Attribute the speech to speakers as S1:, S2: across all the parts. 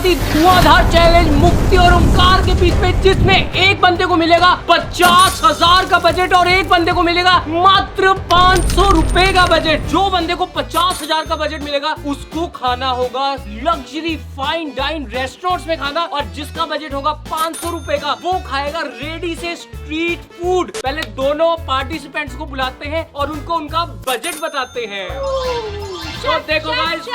S1: बहुत ही धुआंधार चैलेंज मुक्ति और ओंकार के बीच में, जिसमें एक बंदे को मिलेगा 50,000 का बजट और एक बंदे को मिलेगा मात्र 500 रुपए का बजट। जो बंदे को 50,000 का बजट मिलेगा उसको खाना होगा लग्जरी फाइन डाइन रेस्टोरेंट्स में खाना, और जिसका बजट होगा 500 रुपए का वो खाएगा रेडी से स्ट्रीट फूड। पहले दोनों पार्टिसिपेंट्स को बुलाते हैं और उनको उनका बजट बताते हैं। तो देखो गाइस,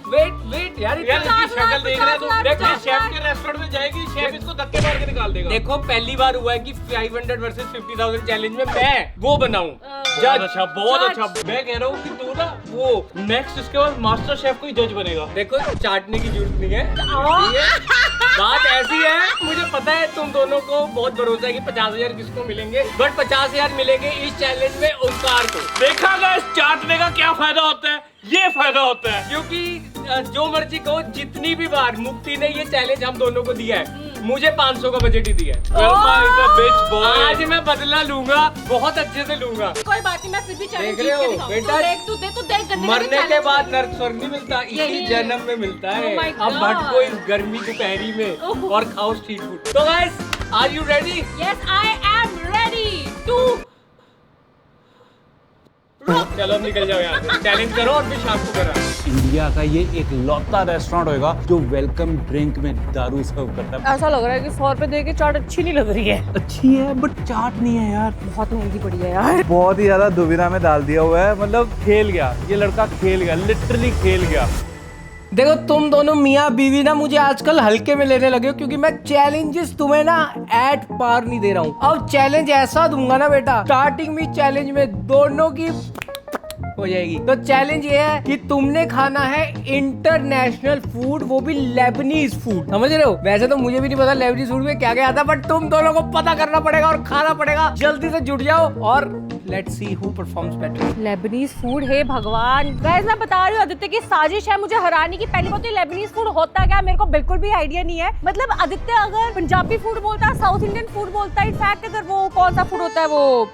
S1: वेट यार
S2: इसकी शक्ल देख रहे हो? देखो शेफ के रेस्टोरेंट में जाएगी, शेफ इसको धक्के मार के निकाल देगा।
S1: देखो पहली बार हुआ है कि 500 वर्सेस 50,000 चैलेंज में मैं वो बनाऊं।
S2: बहुत अच्छा, बहुत अच्छा। मैं कह रहा हूँ कि तू ना वो नेक्स्ट इसके बाद मास्टर शेफ को ही जज बनेगा।
S1: देखो चाटने की जरूरत नहीं है, ठीक है? बात ऐसी है, मुझे पता है तुम दोनों को बहुत भरोसा है कि 50,000 किसको मिलेंगे, बट 50,000 मिलेंगे इस चैलेंज में ओंकार को।
S2: देखा गया इस चाटने का क्या फायदा होता है? ये फायदा होता है
S1: क्योंकि जो मर्जी कहो, जितनी भी बार मुक्ति ने ये चैलेंज हम दोनों को दिया है, मुझे 500 का बजट ही दिया है। आज मैं बदला लूंगा, बहुत अच्छे से लूंगा।
S3: कोई बात नहीं, मैं फिर भी चैलेंज
S1: देख रहे हो बेटा,
S3: तू देख
S1: मरने के बाद नर्क स्वर्ग नहीं मिलता, इसी जन्म में मिलता है। अब भटको इस गर्मी दोपहरी में और खाओ स्ट्रीट फूड। तो guys, are you ready?
S3: Yes, I am ready too.
S1: चलो अब निकल जाओ यहाँ से, चैलेंज करो और फिर शाम को करा।
S4: इंडिया का ये एक लौता रेस्टोरेंट होगा जो वेलकम ड्रिंक में दारू सर्व करता है।
S3: ऐसा लग रहा है कि 100 रुपए दे के चाट अच्छी नहीं लग रही है।
S4: अच्छी है बट चाट नहीं है यार,
S3: बहुत महंगी पड़ी है यार।
S4: बहुत ही ज्यादा दुविधा में डाल दिया हुआ है। मतलब खेल गया ये लड़का, खेल गया, लिटरली खेल गया।
S1: देखो तुम दोनों मियाँ बीवी ना मुझे आजकल हल्के में लेने लगे हो, क्योंकि मैं चैलेंजेस तुम्हें ना एट पार नहीं दे रहा हूँ। अब चैलेंज ऐसा दूंगा ना बेटा, स्टार्टिंग में चैलेंज में दोनों की हो जाएगी। तो चैलेंज ये है कि तुमने खाना है इंटरनेशनल फूड, वो भी लेबनीज फूड। समझ रहे हो? वैसे तो मुझे भी नहीं पता लेबनीज फूड में क्या क्या आता, बट तुम दोनों को पता करना पड़ेगा और खाना पड़ेगा। जल्दी से जुट जाओ और let's see who performs better.
S3: Lebanese food, हे भगवान। गाइस मैं बता रही हूँ, आदित्य की साजिश है मुझे हराने की। पहली बात तो लेबनीज फूड होता क्या, मेरे को बिल्कुल भी आइडिया नहीं है। मतलब आदित्य अगर पंजाबी फूड बोलता है, साउथ इंडियन फूड बोलता है, इनफैक्ट अगर वो कौन सा फूड होता है, वो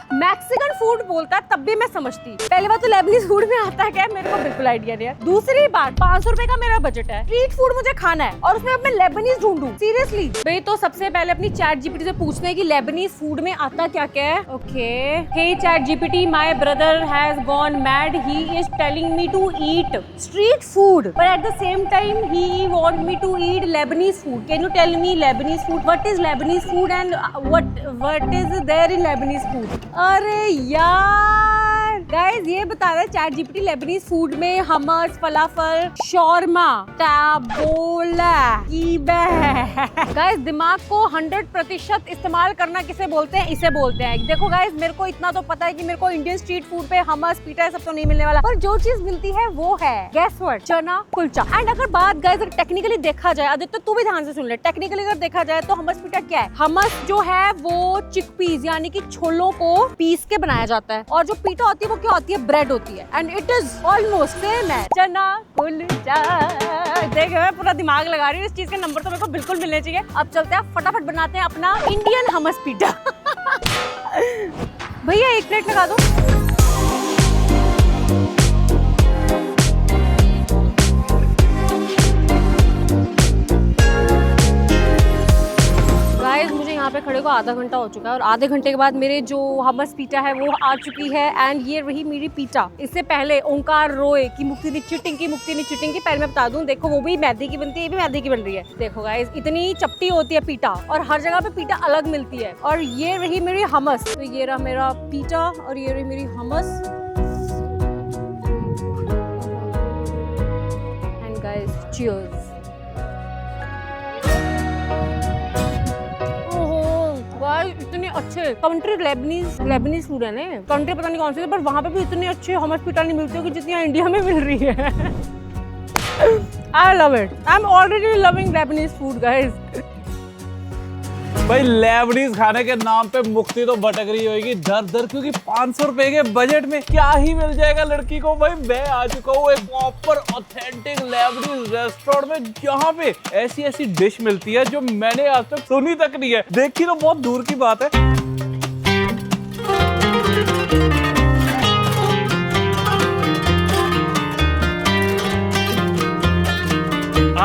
S3: मैक्सिकन फूड बोलता है, तब भी मैं समझती। पहली बात तो लेबनीज फूड में आता है क्या, मेरे को बिल्कुल आइडिया नहीं है। दूसरी बात, 500 रुपए का मेरा बजट है, स्ट्रीट फूड मुझे खाना है और उसमें अब मैं लेबनीज ढूंढूं, सीरियसली भाई। तो सबसे पहले अपनी चैट जीपीटी से पूछना है कि लेबनीज फूड में आता क्या क्या है। Okay, hey ChatGPT, my brother has gone mad, he is telling me to eat street food but at the same time he want me to eat Lebanese food. Can you tell me Lebanese food, what is Lebanese food and what is there in Lebanese food? अरे यार guys, ये बता रहा है chat GPT Lebanese food में हमस, फलाफल, shawarma, टाबोला, कीबे। Guys दिमाग को 100% इस्तेमाल करना किसे बोलते हैं? इसे बोलते हैं। देखो गाइस, मेरे को इतना तो पता है कि मेरे को इंडियन स्ट्रीट फूड पे हमस, पीटा सब तो नहीं मिलने वाला, पर जो चीज मिलती है वो है गेस व्हाट, चना कुलचा। एंड अगर बात गाइस टेक्निकली देखा जाए, आदित्य तू भी ध्यान से सुन ले, टेक्निकली अगर देखा जाए तो हमस पीटा क्या है? हमस जो है वो चिकपीस यानी कि छोलों को पीस के बनाया जाता है, और जो पीटा होती है वो क्या होती है? ब्रेड होती है। And it is almost same है, चना कुलचा। देख मैं पूरा दिमाग लगा रही हूँ, इस चीज के नंबर तो मेरे को बिल्कुल मिलने चाहिए। अब चलते हैं, फटाफट बनाते हैं अपना इंडियन हमस पीटा। भैया 1 प्लेट लगा दो। गाइस मुझे यहाँ पे खड़े को आधा घंटा हो चुका है और आधे घंटे के बाद मेरे जो हमस पीटा है वो आ चुकी है। एंड ये रही मेरी पीटा। इससे पहले ओंकार रोए कि मुक्ति ने चीटिंग की, मुक्ति ने चीटिंग की। पहले मैं बता दूं, देखो वो भी मैदे की बनती है, ये भी मैदे की बन रही है। देखो गाइस, इतनी चपटी होती है पीटा और हर जगह पे पीटा अलग मिलती है। और ये रही मेरी हमस, तो ये रहा मेरा पीटा और ये रही मेरी हमस। And guys cheers. इतने अच्छे कंट्री लेबनीज फूड है ना, कंट्री पता नहीं कौन सी है, पर वहाँ पे भी इतने अच्छे हमस पीटा नहीं मिलते होगी जितनी इंडिया में मिल रही है। I love it. I'm already loving Lebanese food, guys.
S4: भाई लेबनीज खाने के नाम पे मुक्ति तो भटक रही होगी दर दर, क्योंकि 500 रुपए के बजट में क्या ही मिल जाएगा लड़की को। भाई मैं आ चुका हूँ एक प्रॉपर ऑथेंटिक लेबनीज रेस्टोरेंट में, जहाँ पे ऐसी ऐसी डिश मिलती है जो मैंने आज तक सुनी तक नहीं है, देखी तो बहुत दूर की बात है।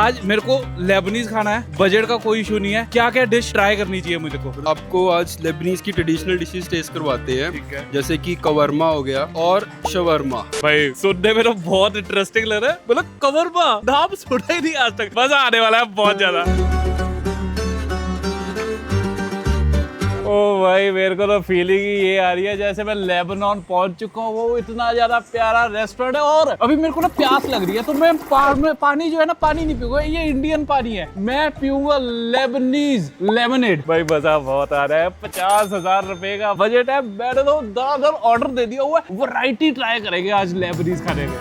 S4: आज मेरे को लेबनीज खाना है, बजट का कोई इशू नहीं है। क्या क्या डिश ट्राई करनी चाहिए मुझे को?
S5: आपको आज लेबनीज की ट्रेडिशनल डिशेस टेस्ट करवाते हैं,
S4: ठीक है।
S5: जैसे कि कवर्मा हो गया और शवरमा।
S4: भाई सुनने में तो बहुत इंटरेस्टिंग लग रहा है, मतलब कवर्मा नाम सुना ही नहीं आज तक। मजा आने वाला है बहुत ज्यादा। ओ भाई मेरे को तो फीलिंग ही ये आ रही है जैसे मैं लेबनान पहुंच चुका हूँ। वो इतना ज्यादा प्यारा रेस्टोरेंट है और अभी मेरे को ना प्यास लग रही है, तो मैं पानी जो है ना, पानी नहीं पीऊंगा, ये इंडियन पानी है, मैं पीऊंगा लेबनीज लेमनेड। भाई मजा बहुत आ रहा है। 50,000 रुपए का बजट है, मैंने तो दर ऑर्डर दे दिया हुआ है। वैरायटी ट्राई करेंगे आज लेबनीज खाने में।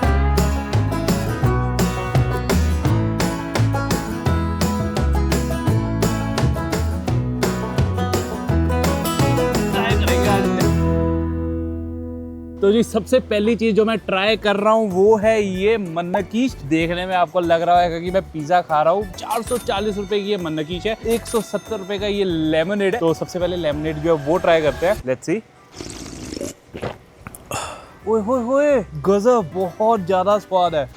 S4: तो जी सबसे पहली चीज जो मैं ट्राई कर रहा हूँ वो है ये मन्नकीश। देखने में आपको लग रहा है कि मैं पिज्जा खा रहा हूँ। 440 रुपए की ये मन्नकीश है, 170 रुपए का ये लेमनेड है। तो सबसे पहले लेमनेड जो है वो ट्राई करते हैं। Let's see. ओए होए होए, गजब, बहुत ज्यादा स्वाद है।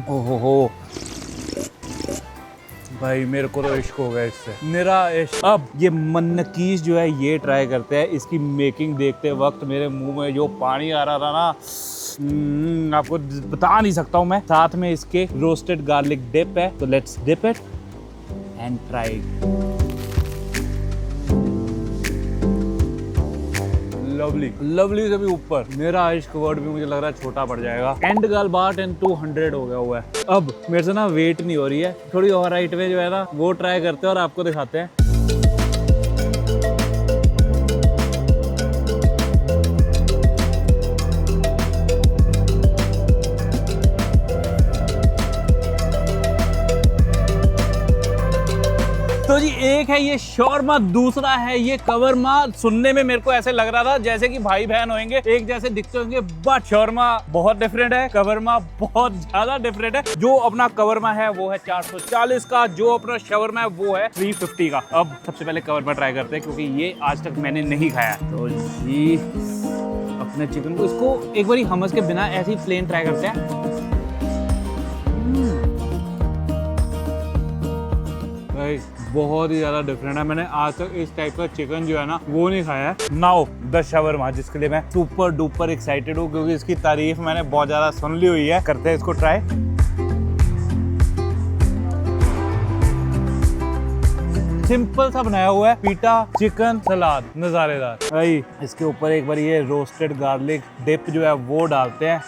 S4: ओहो भाई मेरे को तो इश्क हो गया इससे, मेरा इश्क। अब ये मन्नकीश जो है ये ट्राई करते हैं। इसकी मेकिंग देखते वक्त मेरे मुंह में जो पानी आ रहा था ना, आपको बता नहीं सकता हूँ मैं। साथ में इसके रोस्टेड गार्लिक डिप है, तो let's dip it and try. Lovely, lovely से भी ऊपर। मेरा इश्क वर्ड भी मुझे लग रहा है छोटा पड़ जाएगा। एंड गर्ल बार 200 हो गया हुआ है। अब मेरे से ना वेट नहीं हो रही है, थोड़ी और राइट में जो है ना वो ट्राई करते हैं और आपको दिखाते हैं। तो जी एक है ये शौरमा, दूसरा है ये कवर्मा। सुनने में मेरे को ऐसे लग रहा था जैसे कि भाई बहन होंगे, एक जैसे दिखते होंगे, बट शौरमा बहुत डिफरेंट है, कवर्मा बहुत ज्यादा डिफरेंट है। जो अपना कवर्मा है वो है 440 का, जो अपना शौरमा है वो है 350 का। अब सबसे पहले कवर्मा ट्राई करते हैं क्योंकि ये आज तक मैंने नहीं खाया। तो जी अपने चिकन को, इसको एक बारी हमस के बिना ऐसे ही प्लेन ट्राई करते हैं। भाई बहुत ही ज्यादा डिफरेंट है। मैंने आज तक इस टाइप का चिकन जो है ना वो नहीं खाया है। नाउ द शवरमा, जिसके लिए मैं सुपर डुपर एक्साइटेड हूँ क्योंकि इसकी तारीफ मैंने बहुत ज्यादा सुन ली हुई है। करते हैं इसको ट्राई। सिंपल सा बनाया हुआ है, पीटा चिकन सलाद, नजारेदार। भाई इसके ऊपर एक बार ये रोस्टेड गार्लिक डिप जो है वो डालते हैं।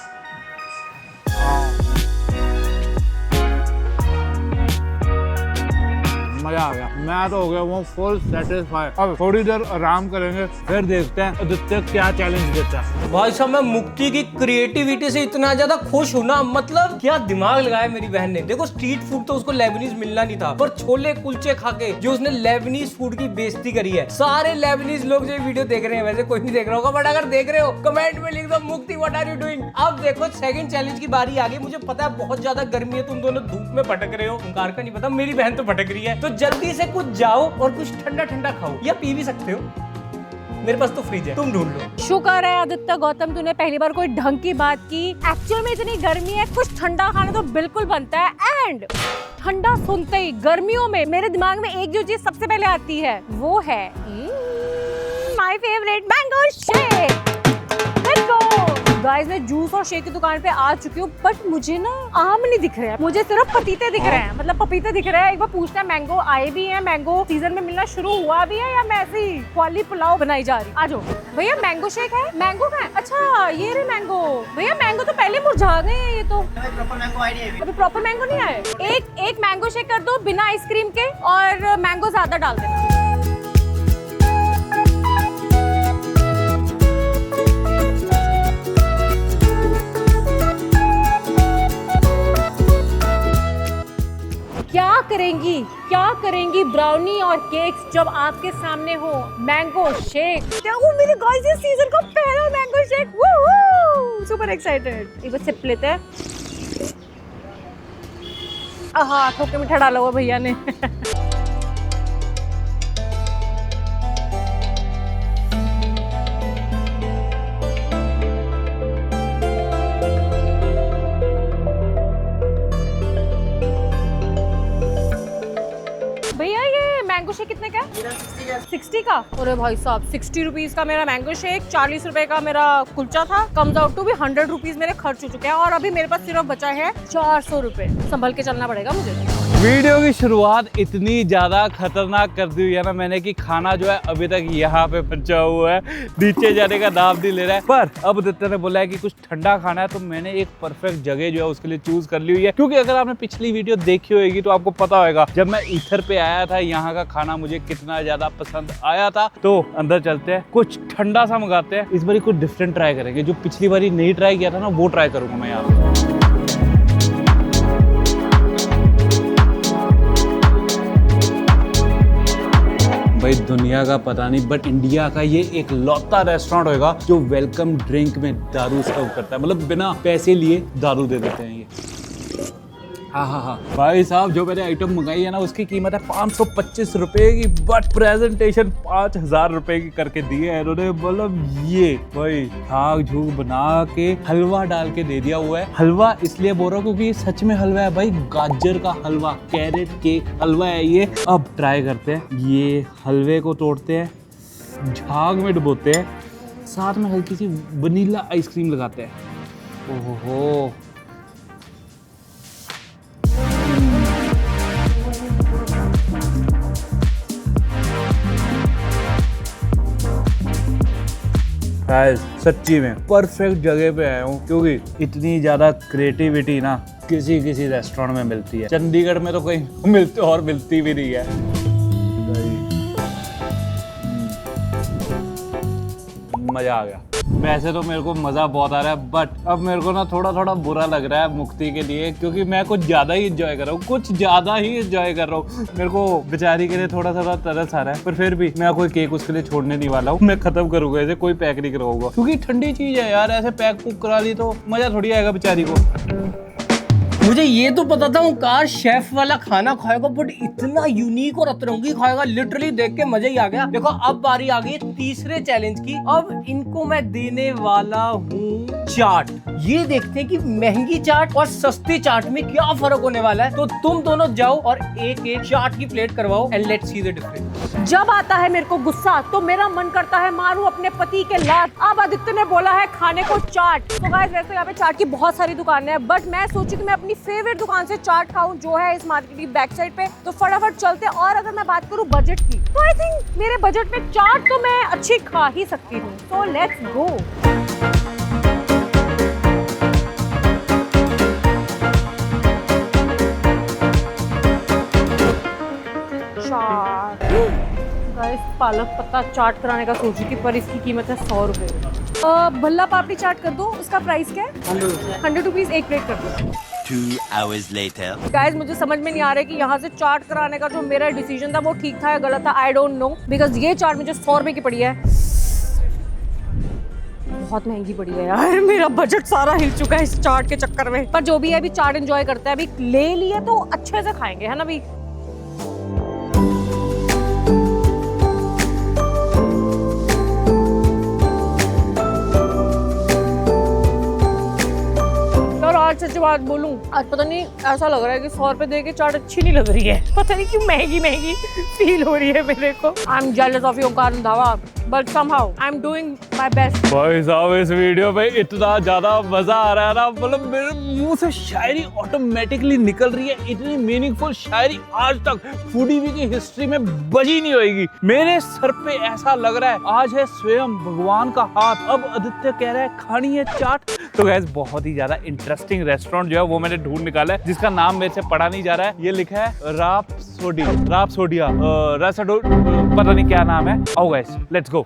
S4: मजा आ गया, मैं तो हो गया वो फुल सेटिस्फाई। अब थोड़ी देर आराम करेंगे, फिर देखते हैं आदित्य क्या चैलेंज देता है।
S1: भाई साहब मैं मुक्ति की क्रिएटिविटी से इतना ज्यादा खुश हूँ ना, मतलब क्या दिमाग लगाया मेरी बहन ने। देखो स्ट्रीट फूड तो उसको लेबनीज मिलना नहीं था, पर छोले कुलचे खा के जो उसने लेबनीज फूड की बेइज्जती करी है। सारे लेबनीज लोग जो वीडियो देख रहे हैं, वैसे कोई नहीं देख रहा होगा, बट अगर देख रहे हो कमेंट में लिख दो मुक्ति व्हाट आर यू डूइंग। अब देखो सेकंड चैलेंज की बारी आ गई। मुझे पता है बहुत ज्यादा गर्मी है, तुम दोनों धूप में भटक रहे हो, कार का नहीं पता, मेरी बहन तो भटक रही है। तो जल्दी से कुछ जाओ और कुछ ठंडा ठंडा खाओ, या पी भी सकते हो, मेरे पास तो फ्रिज है, तुम ढूंढ लो।
S3: शुक्र है आदित्य गौतम तूने पहली बार कोई ढंग की बात की। एक्चुअल में इतनी गर्मी है, कुछ ठंडा खाना तो बिल्कुल बनता है। एंड ठंडा सुनते ही गर्मियों में मेरे दिमाग में एक जो चीज सबसे पहले आती है वो है my favourite mango shake. Let's go guys, मैं जूस और शेक की दुकान पे आ चुकी हूँ, बट मुझे ना आम नहीं दिख रहे हैं, मुझे सिर्फ पपीते दिख रहे हैं, मतलब पपीते दिख रहे हैं। एक बार पूछना है मैंगो आए भी हैं, मैंगो सीजन में मिलना शुरू हुआ भी है, या मैं ऐसे ही क्वाली पुलाव बनाई जा रही। आ जाओ भैया, मैंगो शेक है। मैंगो का है? अच्छा ये रहे मैंगो। भैया मैंगो तो पहले मुरझा गए हैं, ये तो अभी प्रॉपर मैंगो नहीं आए। एक मैंगो शेक कर दो बिना आइसक्रीम के, और मैंगो ज्यादा डाल देना। क्या करेंगी ब्राउनी और केक्स जब आपके सामने हो मैंगो शेक। वो मेरे गाइस इस सीजन का पहला मैंगो शेक, सुपर एक्साइटेड। एक बार सिप लेते हैं। हाँ ठोके मीठा डाला हुआ भैया ने। मैंगो शेक कितने का है? 60 का। अरे भाई साहब 60 रुपीज का मेरा मैंगो शेक, 40 रुपए का मेरा कुलचा था। कम्स आउट टू भी 100 रुपीज मेरे खर्च हो चुके हैं और अभी मेरे पास सिर्फ बचा है 400 रुपए। संभल के चलना पड़ेगा मुझे।
S4: वीडियो की शुरुआत इतनी ज्यादा खतरनाक कर दी हुई है ना मैंने कि खाना जो है अभी तक यहाँ पे बचा हुआ है, नीचे जाने का नाम नहीं ले रहा है। पर अब आदित्य ने बोला है कि कुछ ठंडा खाना है तो मैंने एक परफेक्ट जगह जो है उसके लिए चूज कर ली हुई है। क्योंकि अगर आपने पिछली वीडियो देखी होगी तो आपको पता होगा जब मैं ईथर पे आया था यहाँ का खाना मुझे कितना ज्यादा पसंद आया था। तो अंदर चलते हैं, कुछ ठंडा सा मंगाते हैं। इस बार कुछ डिफरेंट ट्राई करेंगे, जो पिछली बार नहीं ट्राई किया था ना वो ट्राई करूंगा मैं यहाँ पे। भाई दुनिया का पता नहीं बट इंडिया का ये एक लौता रेस्टोरेंट होगा जो वेलकम ड्रिंक में दारू सर्व करता है, मतलब बिना पैसे लिए दारू दे देते हैं ये। हाँ भाई साहब जो मैंने आइटम मंगाई है ना उसकी कीमत है 525 रुपए की, बट प्रेजेंटेशन 5000 रुपए की करके दी है इन्होंने। मतलब ये भाई झाग झूग बना के हलवा डाल के दे दिया हुआ है। हलवा इसलिए बोल रहा हूँ क्योंकि ये सच में हलवा है भाई, गाजर का हलवा, कैरेट केक हलवा है ये। अब ट्राई करते हैं। ये हलवे को तोड़ते हैं, झाग में डुबोते हैं, साथ में हल्की सी वनीला आइसक्रीम लगाते हैं। ओहो सच्ची में परफेक्ट जगह पे आया हूँ क्योंकि इतनी ज्यादा क्रिएटिविटी ना किसी किसी रेस्टोरेंट में मिलती है, चंडीगढ़ में तो कहीं मिलती और मिलती भी नहीं है। मजा आ गया। वैसे तो मेरे को मजा बहुत आ रहा है बट अब मेरे को ना थोड़ा थोड़ा बुरा लग रहा है मुक्ति के लिए क्योंकि मैं कुछ ज्यादा ही एंजॉय कर रहा हूँ, कुछ ज्यादा ही एंजॉय कर रहा हूँ। मेरे को बेचारी के लिए थोड़ा सा तरस आ रहा है पर फिर भी मैं कोई केक उसके लिए छोड़ने नहीं वाला हूँ। मैं खत्म करूंगा इसे, कोई पैक नहीं करवाऊंगा क्योंकि ठंडी चीज है यार, ऐसे पैक पुक करा ली तो मजा थोड़ी आएगा बेचारी को।
S1: मुझे ये तो पता था ओंकार शेफ वाला खाना खाएगा बट इतना यूनिक और अतरंगी खाएगा, लिटरली देख के मजा ही आ गया। देखो अब बारी आ गई तीसरे चैलेंज की। अब इनको मैं देने वाला हूँ चाट। ये देखते हैं कि महंगी चाट और सस्ती चाट में क्या फर्क होने वाला है। तो तुम दोनों जाओ और एक एक चाट की प्लेट करवाओ and let's see the difference.
S3: जब आता है मेरे को गुस्सा तो मेरा मन करता है मारूं अपने पति के लात। अब आदित्य ने बोला है खाने को चाट। तो गाइस वैसे यहाँ पे चाट की बहुत सारी दुकानें हैं बट मैं सोची कि मैं अपनी फेवरेट दुकान से चाट खाऊं जो है इस मार्केट की बैक साइड पे। तो फटाफट चलते हैं। और अगर मैं बात करूं बजट की तो आई थिंक मेरे बजट में चाट तो मैं अच्छी खा ही सकती हूँ। तो लेट्स गो। गाइस पालक पत्ता चाट कराने का सोची थी पर इसकी कीमत है 100 रुपए। भल्ला पापड़ी चाट कर दो, इसका प्राइस क्या है? 100 रुपीज एक प्लेट कर दो।
S6: 2 hours later.
S3: गाइस मुझे समझ में नहीं आ रहा है कि यहाँ से चाट कराने का जो मेरा डिसीजन था वो ठीक था या गलत था। आई डोंट नो बिकॉज ये चाट मुझे 100 रुपए की पड़ी है, बहुत महंगी पड़ी है यार। मेरा बजट सारा हिल चुका है इस चाट के चक्कर में। पर जो भी है अभी चाट एंजॉय करते हैं। अभी ले लिए तो अच्छे से खाएंगे है ना। अभी आज सच बात बोलूं, आज पता नहीं ऐसा लग रहा है कि 100 रुपए दे के चाट अच्छी नहीं लग रही है। पता नहीं क्यों महंगी महंगी फील हो रही है मेरे को। I am jealous of your Omkar Randhawa but somehow I am doing my best.
S4: भाई साहब इस वीडियो में इतना ज्यादा मजा आ रहा है ना, मतलब मेरे मुंह से शायरी ऑटोमेटिकली निकल रही है। इतनी मीनिंगफुल शायरी आज तक फूडीवी की हिस्ट्री में बजी नहीं होगी। मेरे सर पे ऐसा लग रहा है आज है स्वयं भगवान का हाथ। अब आदित्य कह रहा है खानी है चाट। तो गाइस बहुत ही ज्यादा इंटरेस्टिंग रेस्टोरेंट जो है वो मैंने ढूंढ निकाला है जिसका नाम मेरे से पढ़ा नहीं जा रहा है। ये लिखा है रापसोडिया पता नहीं क्या नाम है। आओ गाइस लेट्स गो।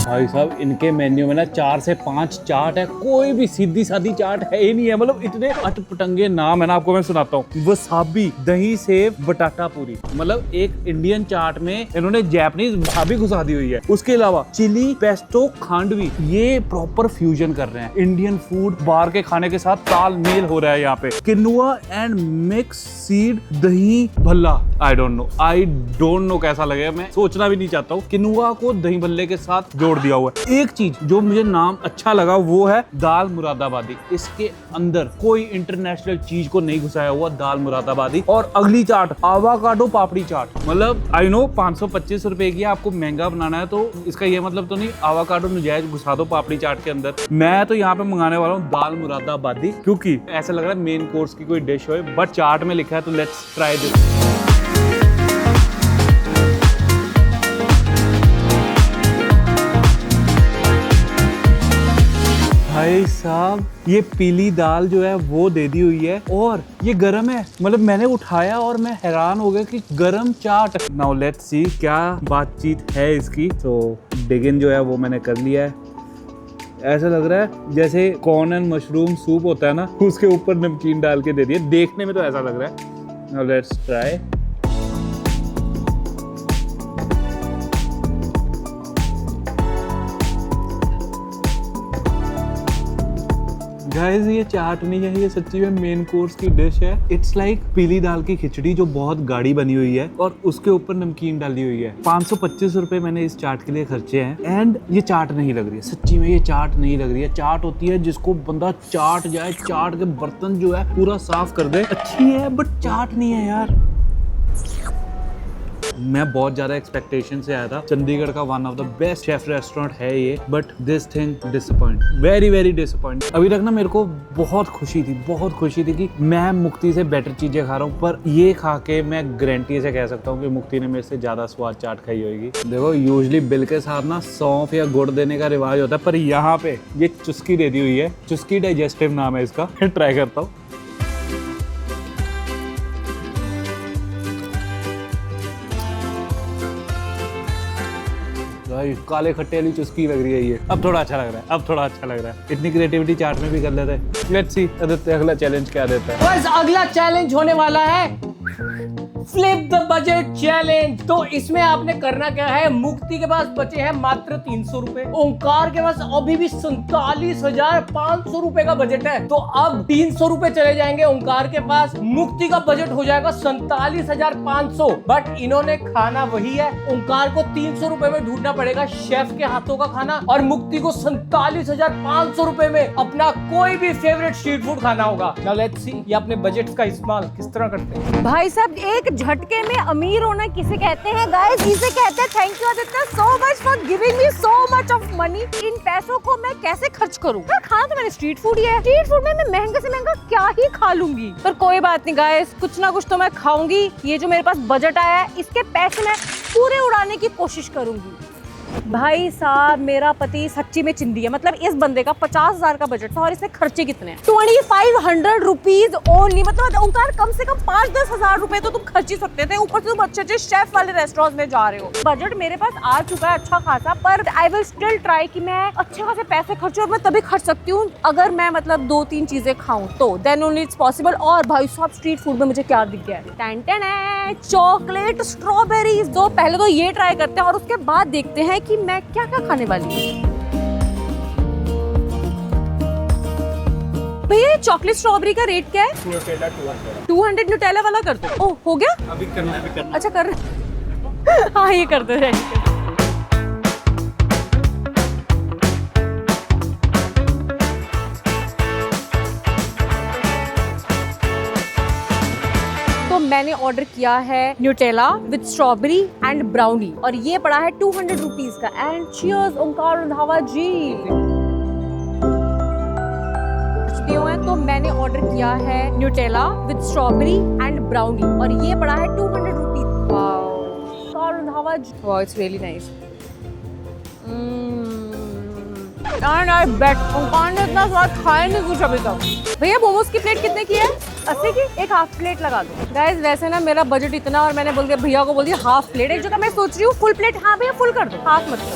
S4: भाई साहब इनके मेन्यू में ना 4 से 5 चाट है, कोई भी सीधी सादी चाट है ही नहीं है। मतलब इतने अटपटंगे नाम है ना, आपको मैं सुनाता हूँ। वसाबी, दही सेव, बटाटा पूरी। मतलब एक इंडियन चाट में इन्होंने जापानीज वसाबी घुसा दी हुई है। उसके अलावा चिली, पेस्टो, खांडवी, ये प्रॉपर फ्यूजन कर रहे हैं। इंडियन फूड बाहर के खाने के साथ तालमेल हो रहा है यहाँ पे। किनुआ एंड मिक्स सीड दही भल्ला। आई डोंट नो कैसा लगेगा, मैं सोचना भी नहीं चाहता हूँ। किनुआ को दही भल्ले के साथ जोड़ दिया दिया हुआ है। एक चीज जो मुझे नाम अच्छा लगा वो है दाल मुरादाबादी। इसके अंदर कोई इंटरनेशनल चीज को नहीं घुसाया हुआ, दाल मुरादाबादी। और अगली चाट आवाकाडो पापड़ी चाट। मतलब आई नो 525 रुपए की, आपको महंगा बनाना है तो इसका ये मतलब तो नहीं आवाकाडो नजायज घुसा दो पापड़ी चाट के अंदर। मैं तो यहाँ पे मंगाने वाला हूँ दाल मुरादाबादी, क्योंकि ऐसा लग रहा है मेन कोर्स की कोई डिश हो, बट चाट में लिखा है तो लेट्स ट्राई दिस। भाई साहब ये पीली दाल जो है वो दे दी हुई है और ये गरम है। मतलब मैंने उठाया और मैं हैरान हो गया कि गरम चाट। नाउ लेट्स सी क्या बातचीत है इसकी। तो डिगिन जो है वो मैंने कर लिया है। ऐसा लग रहा है जैसे कॉर्न एंड मशरूम सूप होता है ना, उसके ऊपर नमकीन डाल के दे दिया। देखने में तो ऐसा लग रहा है। Now let's try. गाइस ये चाट नहीं है, ये सच्ची में मेन कोर्स की डिश है। इट्स लाइक पीली दाल की खिचड़ी जो बहुत गाढ़ी बनी हुई है और उसके ऊपर नमकीन डाली हुई है। 525 रुपए मैंने इस चाट के लिए खर्चे हैं एंड ये चाट नहीं लग रही है। सच्ची में ये चाट नहीं लग रही है। चाट होती है जिसको बंदा चाट जाए, चाट के बर्तन जो है पूरा साफ कर दे। अच्छी है बट चाट नहीं है यार। मैं बहुत ज्यादा एक्सपेक्टेशन से आया था। चंडीगढ़ का one of the best chef restaurant है ये, but this thing disappoint, very very disappoint. अभी तक ना मेरे को बहुत खुशी थी कि मैं मुक्ति से बेटर चीजें खा रहा हूँ, पर ये खा के मैं गारंटी से कह सकता हूँ कि मुक्ति ने मेरे से ज्यादा स्वाद चाट खाई होगी। देखो यूजुअली बिल के साथ ना सौंफ या गुड़ देने का रिवाज होता है, पर यहाँ पे ये चुस्की दे दी हुई है। चुस्की डाइजेस्टिव नाम है इसका। ट्राई करता हूँ। काले खट्टे वाली चुस्की लग रही है ये। अब थोड़ा अच्छा लग रहा है। इतनी क्रिएटिविटी चाट में भी कर लेते हैं। लेट्स सी आदित्य अगला चैलेंज क्या देता है।
S1: बस अगला चैलेंज होने वाला है फ्लिप द बजट चैलेंज। तो इसमें आपने करना क्या है, मुक्ति के पास बचे हैं मात्र 300 रुपए, ओंकार के पास अभी भी 47,500 रुपए का बजट है। तो अब 300 रुपए चले जाएंगे ओंकार के पास, मुक्ति का बजट हो जाएगा 47,500। बट इन्होंने खाना वही है। ओंकार को 300 रुपए में ढूंढना पड़ेगा शेफ के हाथों का खाना, और मुक्ति को 47,500 रुपए में अपना कोई भी फेवरेट स्ट्रीट फूड खाना होगा। नाउ लेट्स सी ये अपने बजट का इस्तेमाल किस तरह करते हैं।
S3: भाई साहब एक झटके में अमीर होना किसे कहते हैं गाइस? इसे कहते हैं thank you Aditya so much for giving me so much of money. इन पैसों को मैं कैसे खर्च करूं? यार खाना तो मैंने स्ट्रीट फूड ही है। स्ट्रीट फूड में मैं महंगे से महंगा क्या ही खा लूंगी। पर कोई बात नहीं गाइस, कुछ ना कुछ तो मैं खाऊंगी। ये जो मेरे पास बजट आया है इसके पैसे मैं पूरे उड़ाने की कोशिश करूंगी। भाई साहब मेरा पति सच्ची में चिंदी है। मतलब इस बंदे का 50,000 का बजट था और इसने खर्चे कितने हैं? 2500 रुपीज ओनली। मतलब ओंकार कम से कम 5-10 हजार रुपए तो तुम खर्च ही सकते थे। ऊपर से तुम अच्छे शेफ वाले रेस्टोरेंट में जा रहे हो। बजट मेरे पास आ चुका है अच्छा खासा, पर आई विल स्टिल ट्राई कि मैं अच्छे खासे पैसे खर्चूं। और मैं तभी खर्च सकती हूँ अगर मैं मतलब 2-3 चीजें खाऊं, तो देन ओनली इट्स पॉसिबल। और भाई साहब स्ट्रीट फूड में मुझे क्या दिख गया है, चॉकलेट स्ट्रॉबेरीज। तो पहले तो ये ट्राई करते हैं और उसके बाद देखते हैं कि मैं क्या क्या खाने वाली हूँ। भैया चॉकलेट स्ट्रॉबेरी का रेट क्या है? 200 न्यूटेला वाला कर दो। ओह हो गया अभी करना। अच्छा कर हाँ ये कर दो। मैंने ऑर्डर किया है Nutella with strawberry and brownie और ये पड़ा है 200 रुपीज का। And cheers Omkar Randhawa ji. तो मैंने ऑर्डर किया है Nutella with strawberry and brownie और ये पड़ा है 200 rupees. Omkar Randhawa ji, wow it's really nice. And I bet Omkar ने इतना स्वाद खाया नहीं कुछ अभी तक। भैया मोमोज की प्लेट कितने की है? 80 की? एक हाफ प्लेट लगा दो। गाइस वैसे ना मेरा बजट इतना और मैंने बोल दिया भैया को बोल दिया हाफ प्लेट। एक जगह मैं सोच रही हूँ फुल प्लेट। हाँ भैया फुल कर दो, हाफ मत करो।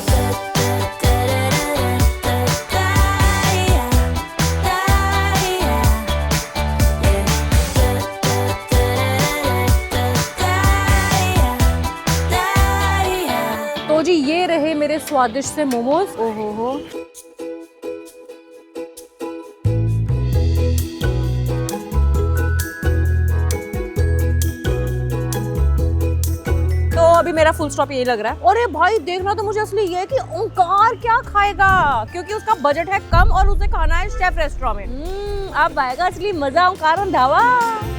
S3: तो जी ये रहे मेरे स्वादिष्ट से मोमोज। ओहो हो अभी मेरा फुल स्टॉप यही लग रहा है। अरे भाई देखना तो मुझे असली ये है कि ओंकार क्या खाएगा, क्योंकि उसका बजट है कम और उसे खाना है शेफ रेस्टोरेंट में। अब आएगा असली मजा ओंकार रंधावा।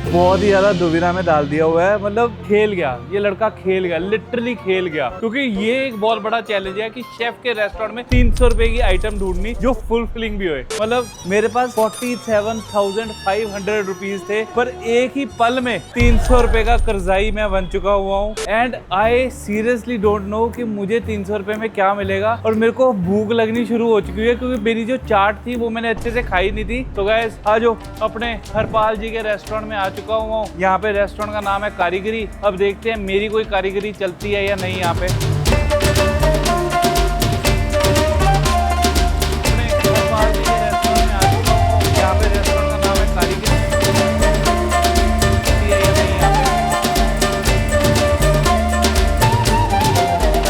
S4: बहुत ही ज्यादा दुविधा में डाल दिया हुआ है, मतलब खेल गया ये लड़का, खेल गया, लिटरली खेल गया। क्योंकि ये एक बहुत बड़ा चैलेंज है कि शेफ के रेस्टोरेंट में 300 रुपए की आइटम ढूंढनी जो फुलफिलिंग भी होए। मतलब मेरे पास 47,500 रुपीज थे, पर एक ही पल में 300 रुपए का कर्जाई मैं बन चुका हुआ हूँ। And I seriously don't know कि मुझे 300 रुपए में क्या मिलेगा। और मेरे को भूख लगनी शुरू हो चुकी है, क्योंकि मेरी जो चाट थी वो मैंने अच्छे से खाई नहीं थी। तो गाइस आज अपने हरपाल जी के रेस्टोरेंट में आ चुका हुआ हूँ। यहाँ पे रेस्टोरेंट का नाम है कारीगरी। अब देखते हैं मेरी कोई कारीगरी चलती है या नहीं यहाँ पे। अपने हरपाल जी के रेस्टोरेंट में आ चुका हूँ। यहाँ पे रेस्टोरेंट का नाम है कारीगरी। चलती है या नहीं यहाँ पे।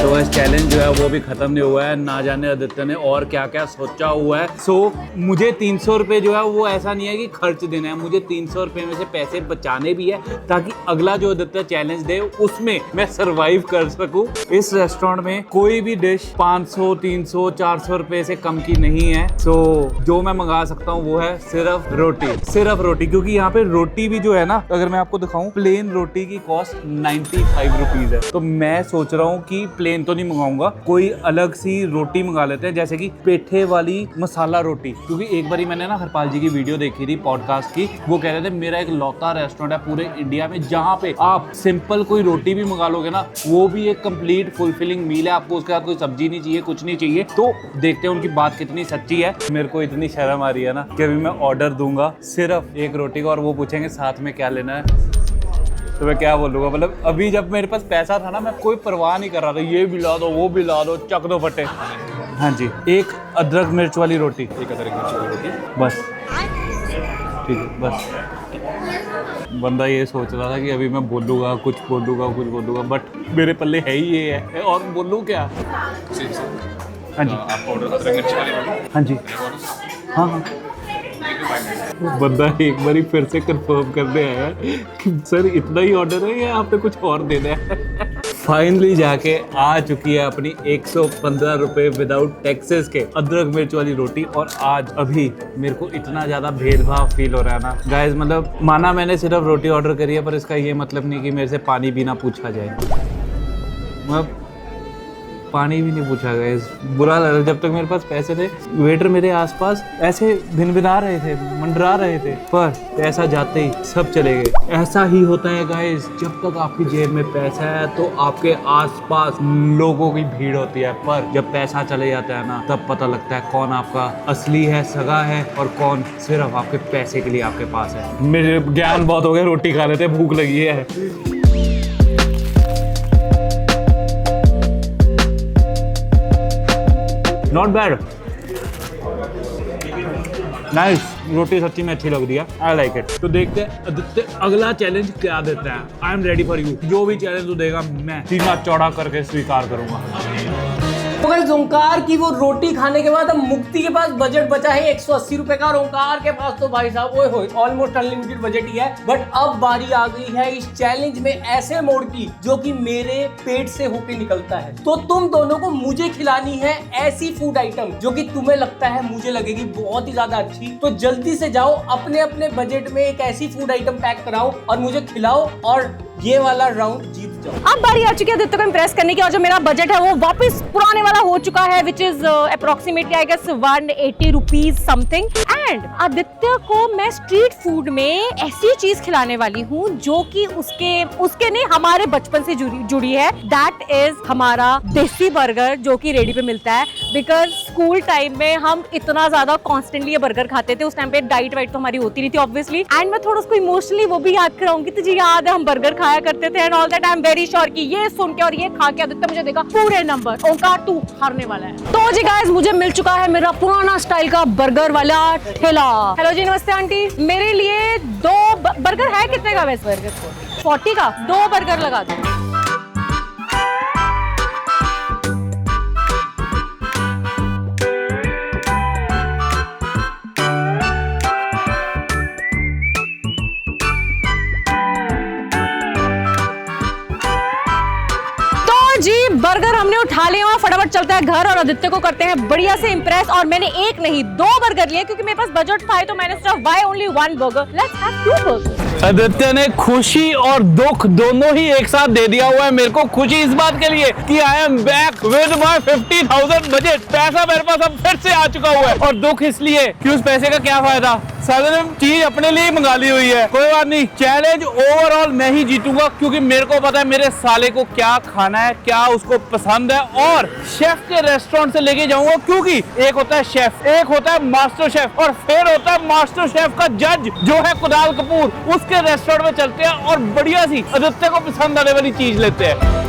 S4: तो इस चैलेंज जो है वो भी खत्म नहीं हुआ है। ना जाने आदित्य ने और क्या क्या सोचा हुआ है। सो मुझे 300 रुपए जो है वो ऐसा नहीं है कि खर्च देना है, मुझे 300 रुपए में से पैसे बचाने भी है, ताकि अगला जो आदित्य चैलेंज दे उसमें मैं सरवाइव कर सकूं। इस रेस्टोरेंट में कोई भी डिश 500, 300, 400 रुपए से कम की नहीं है। सो जो मैं मंगा सकता हूँ वो है सिर्फ रोटी, सिर्फ रोटी। क्योंकि यहाँ पे रोटी भी जो है ना, अगर मैं आपको दिखाऊं, प्लेन रोटी की कॉस्ट 95 रुपीज है। तो मैं सोच रहा हूँ कि प्लेन तो नहीं मंगाऊंगा, कोई अलग सी रोटी मंगा लेते हैं, जैसे कि पेठे वाली मसाला रोटी। क्योंकि एक बारी मैंने ना हरपाल जी की वीडियो देखी थी पॉडकास्ट की, वो कह रहे थे मेरा एक लौता रेस्टोरेंट है पूरे इंडिया में जहाँ पे आप सिंपल कोई रोटी भी मंगा लोगे ना, वो भी एक कंप्लीट फुलफिलिंग मील है। आपको उसके साथ कोई सब्जी नहीं चाहिए, कुछ नहीं चाहिए। तो देखते हैं उनकी बात कितनी सच्ची है। मेरे को इतनी शर्म आ रही है ना कि अभी मैं ऑर्डर दूंगा सिर्फ एक रोटी का, और वो पूछेंगे साथ में क्या लेना है, तो मैं क्या बोलूँगा। मतलब अभी जब मेरे पास पैसा था ना, मैं कोई परवाह नहीं कर रहा था, ये भी ला दो वो भी ला दो, चक दो फटे। हाँ जी, एक अदरक मिर्च वाली रोटी, एक अदरक मिर्च वाली रोटी बस, ठीक है बस। बंदा ये सोच रहा था कि अभी मैं बोलूँगा कुछ बोलूँगा, बट मेरे पल्ले है ही ये है, और बोलूँ क्या। हाँ जी
S5: आपका ऑर्डर अदरक मिर्च वाली रोटी।
S4: हाँ जी हाँ हाँ। बंदा एक बारी फिर से कंफर्म करने आया कि सर इतना ही ऑर्डर है या आपने कुछ और देना है। फाइनली जाके आ चुकी है अपनी 115 रुपए विदाउट टैक्सेस के अदरक मिर्च वाली रोटी। और आज अभी मेरे को इतना ज्यादा भेदभाव फील हो रहा है ना गाइस। मतलब माना मैंने सिर्फ रोटी ऑर्डर करी है, पर इसका ये मतलब नहीं कि मेरे से पानी भी ना पूछा जाए। मतलब पानी भी नहीं पूछा गया, बुरा लग रहा। जब तक मेरे पास पैसे थे, वेटर मेरे आसपास ऐसे भिनभिना रहे थे, मंडरा रहे थे, पर पैसा जाते ही सब चले गए। ऐसा ही होता है गाइस, जब तक आपकी जेब में पैसा है तो आपके आसपास लोगों की भीड़ होती है, पर जब पैसा चले जाता है ना, तब पता लगता है कौन आपका असली है, सगा है, और कौन सिर्फ आपके पैसे के लिए आपके पास है। मेरे ज्ञान बहुत हो गया, रोटी खा लेते, भूख लगी है। Not bad, nice. रोटी सच्ची में अच्छी लग रही है, आई लाइक इट। तो देखते हैं आदित्य अगला चैलेंज क्या देता है। आई एम रेडी फॉर यू। जो भी चैलेंज तू देगा मैं सीना चौड़ा करके स्वीकार करूंगा।
S1: तो गाइस ओंकार की वो रोटी खाने के बाद अब मुक्ति के पास बजट बचा है 180 रुपए का, और ओंकार के पास तो भाई साहब ओए होए ऑलमोस्ट अनलिमिटेड बजट ही है। बट अब बारी आ गई है इस चैलेंज में ऐसे मोड़ की जो कि मेरे पेट से होके निकलता है। तो तुम दोनों को मुझे खिलानी है ऐसी फूड आइटम जो कि तुम्हें लगता है मुझे लगेगी बहुत ही ज्यादा अच्छी। तो जल्दी से जाओ अपने अपने बजट में एक ऐसी फूड आइटम पैक कराओ और मुझे खिलाओ, और ये वाला राउंड जीत जाओ।
S3: अब बारी आ चुकी है आदित्य को इम्प्रेस करने की, और जो मेरा बजट है वो वापस पुराने वाला हो चुका है, which is approximately I guess 180 rupees something. And Aditya को मैं स्ट्रीट फूड में ऐसी चीज खिलाने वाली हूँ जो कि उसके नहीं, हमारे बचपन से जुड़ी है। दैट इज हमारा देसी बर्गर, जो कि रेडी पे मिलता है। बिकॉज स्कूल टाइम में हम इतना ज्यादा कॉन्स्टेंटली ये बर्गर खाते थे, उस टाइम पे डाइट वाइट तो हमारी होती नहीं थी ऑब्वियसली। एंड मैं थोड़ा उसको इमोशनली वो भी याद कराऊंगी। तुझे याद है हम बर्गर खाया करते थे and all that. I am very sure कि ये सुन के और ये खा के आदित्य मुझे देगा पूरे नंबर। ओंकार तू हारने वाला है। तो जी गाइस, मुझे मिल चुका है मेरा पुराना स्टाइल का बर्गर वाला ठेला। हेलो जी, नमस्ते आंटी। मेरे लिए 2 बर्गर है। कितने का वैसे बर्गर? 40 का 2 बर्गर लगा दो। फटाफट चलते हैं घर और आदित्य को करते हैं बढ़िया से इम्प्रेस। और मैंने एक नहीं 2 बर्गर लिए क्योंकि मेरे पास बजट था, तो मैंने सोचा why only 1 burger, let's have 2 burger.
S4: Aditya ने खुशी और दुख दोनों ही एक साथ दे दिया हुआ है। मेरे को खुशी इस बात के लिए कि I am back with my 50,000 budget, पैसा मेरे पास अब फिर से आ चुका हुआ है। और दुख इसलिए कि उस पैसे का क्या फायदा, साधारण चीज अपने लिए मंगा ली हुई है। कोई बात नहीं, चैलेंज ओवरऑल मैं ही जीतूंगा क्योंकि मेरे को पता है मेरे साले को क्या खाना है, क्या उसको पसंद है, और शेफ के रेस्टोरेंट से लेके जाऊंगा। क्योंकि एक होता है शेफ, एक होता है मास्टर शेफ, और फिर होता है मास्टर शेफ का जज जो है कुणाल कपूर। उसके रेस्टोरेंट में चलते हैं और बढ़िया सी आदित्य को पसंद आने वाली चीज लेते हैं।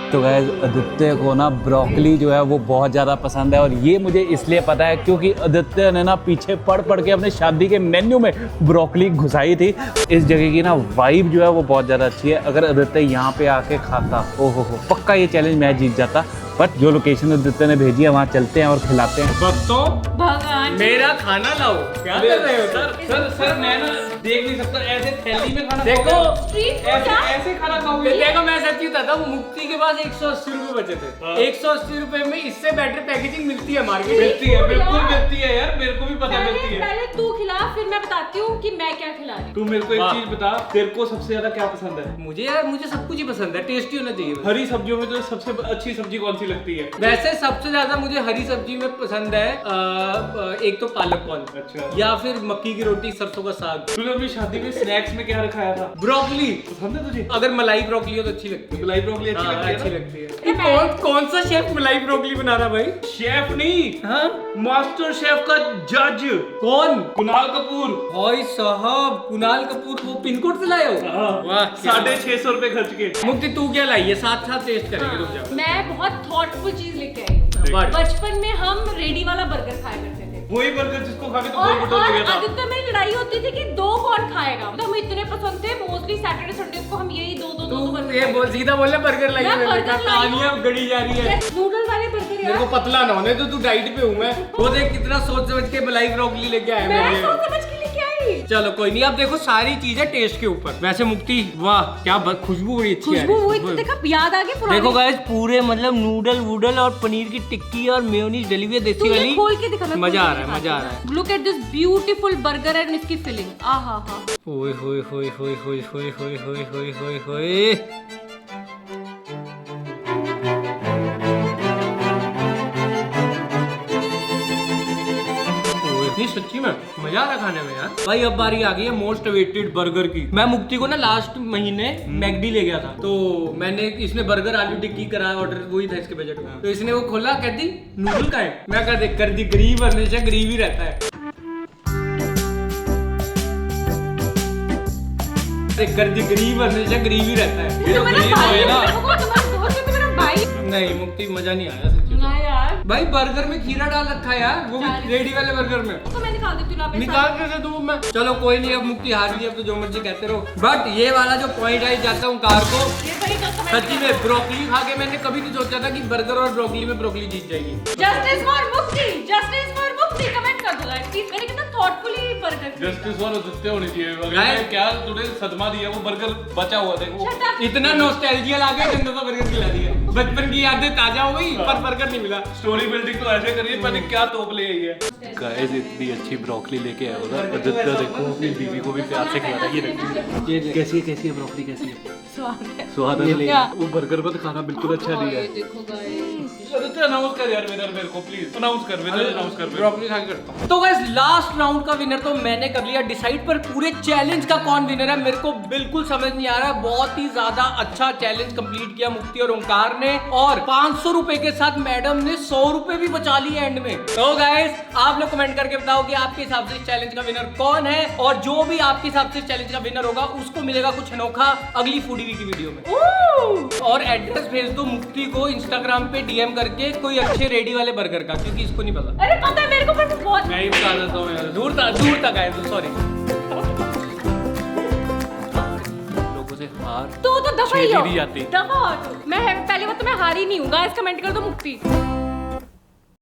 S4: तो गाइस आदित्य को ना ब्रोकली जो है वो बहुत ज़्यादा पसंद है, और ये मुझे इसलिए पता है क्योंकि आदित्य ने ना पीछे पढ़ के अपने शादी के मेन्यू में ब्रोकली घुसाई थी। इस जगह की ना वाइब जो है वो बहुत ज़्यादा अच्छी है। अगर आदित्य यहाँ पे आके खाता, ओहो हो, पक्का ये चैलेंज मैं जीत जाता। बट जो लोकेशन आदित्य ने भेजी है वहाँ चलते हैं और खिलाते हैं।
S2: दोस्तों
S3: भगवान
S2: मेरा खाना लाओ। क्या कर रहे हो सर? सर मैं ना देख नहीं सकता, ऐसे थैली में खाना
S1: देखो,
S2: ऐसे खाना खाओगे?
S1: देखो मैं सच्ची बताता हूँ, मुक्ति के पास 180 रुपए बचे थे। 180 रुपए में इससे बेटर पैकेजिंग मिलती है मार्केट में।
S2: मिलती है, बिल्कुल मिलती है यार, मेरे को भी पता मिलती है।
S3: पहले तू खिला, फिर मैं बताती हूँ कि मैं क्या खिला रही हूँ।
S2: तू मेरे को एक चीज बता, तेरे को सबसे ज्यादा क्या पसंद है?
S1: मुझे सब कुछ ही पसंद है, टेस्टी होना चाहिए।
S2: हरी सब्जियों में तो सबसे अच्छी सब्जी कौन सी लगती है?
S1: वैसे सबसे ज्यादा मुझे हरी सब्जी में पसंद है एक तो पालक कॉर्न,
S2: अच्छा,
S1: या फिर मक्की की रोटी, सरसों का साग।
S2: तूने अभी शादी में स्नैक्स में क्या रखाया था?
S1: ब्रोकली
S2: पसंद है तुझे?
S1: अगर मलाई ब्रोकली हो तो अच्छी लगती है।
S2: मलाई ब्रोकली अच्छी लगती है ना?
S1: अच्छी लगती है। कौन सा शेफ मलाई ब्रोकली बना रहा भाई?
S2: शेफ नहीं,
S1: हाँ,
S2: मास्टर शेफ का जज
S1: कौन?
S2: कुणाल कपूर।
S1: भाई साहब, कुणाल कपूर वो पिन कोड से लाए हो? वाह,
S2: 650 रुपए खर्च के।
S1: मुक्ति तू क्या लाई है? साथ साथ टेस्ट करेंगे, रुक जाओ।
S3: मैं बहुत थॉटफुल चीज लेके आई हूँ। बचपन में हम रेडी वाला बर्गर खाया करते थे,
S2: वही बर्गर जिसको खा के तो
S3: और
S2: गोल बटोर हो गया था।
S3: आदित्य में लड़ाई होती थी कि 2 कौन खाएगा। तो हमें इतने पसंद थे, मोस्टली सैटरडे संडे को हम यही 2
S1: तू
S3: बर्गर
S1: ये बोल, सीधा बोलना बर्गर लाई
S3: मैं
S1: है।
S3: burger लाई
S1: कहानियां
S3: हूँ।
S1: गड़ी जा रही है।
S3: नूडल वाले बर्गर
S1: मेरे को
S3: यार,
S1: पतला ना होने तो तू डाइट पे हूँ मैं। वो देख कितना सोच समझ के मलाई ब्रोकली लेके आया
S3: मैं
S1: मेरे
S3: सोच
S1: लिए।
S3: समझ के लेके आई।
S1: चलो कोई नहीं, अब देखो सारी चीजें टेस्ट के ऊपर। वैसे मुक्ति, वाह क्या खुशबू बड़ी अच्छी है।
S3: खुशबू वो तो देखा, याद आ गई पुरानी।
S1: देखो गाइस, पूरे मतलब नूडल वूडल और पनीर की टिक्की और मेयोनीज डली हुई है देसी
S3: तू ये
S1: वाली।
S3: खोल के दिखा, मैं
S1: मजा
S3: खोल
S1: आ
S3: के
S1: रहा है, मजा आ रहा है।
S3: Look at this beautiful burger and इसकी फिलिंग। आहा हा।
S1: ओए होए होए होए होए होए होए होए होए होए होए। नहीं सच्ची में मजा आ रहा खाने में यार। भाई अब बारी आ गई है मोस्ट अवेटेड बर्गर की। मैं मुक्ति को ना लास्ट महीने मैकडी ले गया था, तो मैंने इसने बर्गर आलू टिक्की करा ऑर्डर, वही था इसके बजट में। तो इसने वो खोला, कहती नूडल का है। मैं कह देख कर दी, गरीब हमेशा गरीब ही रहता है। कर दी, गरीब हमेशा गरीब ही रहता है।
S2: ये तो गरीब है ना।
S3: तुम्हारा दोस्त है तो मेरा भाई।
S1: नहीं मुक्ति, मजा नहीं आया सच्ची।
S3: ना यार,
S1: भाई बर्गर में खीरा डाल रखा है यार, वो भी रेडी वाले बर्गर में।
S3: तो मैं निकाल देती हूँ ना पैसा।
S1: निकाल कैसे दूं मैं? चलो कोई नहीं, अब मुक्ति हार गई, अब तो जो मर्जी कहते रहो। बट ये वाला जो पॉइंट है, जाता हूँ कार को।
S3: ये भाई दोस्तों,
S1: सच्ची में ब्रोकली खा के मैंने कभी नहीं सोचा था कि बर्गर और ब्रोकली में ब्रोकली जीत जाएगी।
S3: जस्टिस फॉर मुक्ति, जस्टिस फॉर मुक्ति, कमेंट कर दो गाइस प्लीज। मैंने कितना थॉटफुली बर्गर किया।
S2: जस्टिस और आदित्य होनी चाहिए।
S1: Guys,
S2: अगर क्या तूने सदमा दिया, वो बर्गर बचा हुआ देखो।
S3: Shut up.
S1: इतना नॉस्टैल्जिया ला के गंदा सा बर्गर खिला दिया। बचपन की यादें ताजा हो गई, पर बर्गर नहीं मिला।
S2: स्टोरी बिल्डिंग तो ऐसे करिए, मैंने क्या तोप ले आई है।
S4: गाइस इतनी अच्छी ब्रोकली लेके आया होगा। आदित्य देखो अपनी बीवी को भी प्यार से खिला रहा है। ये देखो
S1: ये
S4: कैसी है ब्रोकली, कैसी है?
S3: स्वाद है।
S4: स्वाद है
S3: क्या?
S4: ना? वो बर्गर पर खाना बिल्कुल अच्छा नहीं है।
S3: देखो गाइस,
S2: आदित्य अनाउंस कर यार विनर, मेरे को प्लीज अनाउंस कर, विनर अनाउंस कर।
S1: ब्रोकली खा के करता हूं। तो गाइस लास्ट राउंड का विनर तो मैंने कर लिया डिसाइड, पर पूरे चैलेंज का कौन विनर है मेरे को बिल्कुल समझ नहीं आ रहा। बहुत ही ज्यादा अच्छा चैलेंज कंप्लीट किया मुक्ति और ओंकार ने, और 500 रुपए के साथ मैडम ने 100 रुपए भी बचा लिए एंड में। तो गाइस आप लोग कमेंट करके बताओ कि आपके हिसाब से इस चैलेंज का विनर कौन है, और जो भी आपके हिसाब से इस चैलेंज का विनर होगा उसको मिलेगा कुछ अनोखा अगली फूडी वीक की वीडियो में। और एड्रेस भेज दो मुक्ति को इंस्टाग्राम पे डीएम करके, कोई अच्छे रेडी वाले बर्गर का, क्योंकि इसको नहीं पता।
S3: अरे पता है मेरे को, पर बहुत
S1: मैं ही बता देता हूँ यार, दूर तक आए तो सॉरी। लोगों से हार
S3: तो दफा ही हो,
S1: छेड़ी जाती।
S3: दफा हो तो। मैं पहली बात तो मैं हारी नहीं हूँ गाइस, कमेंट कर दो मुक्ति।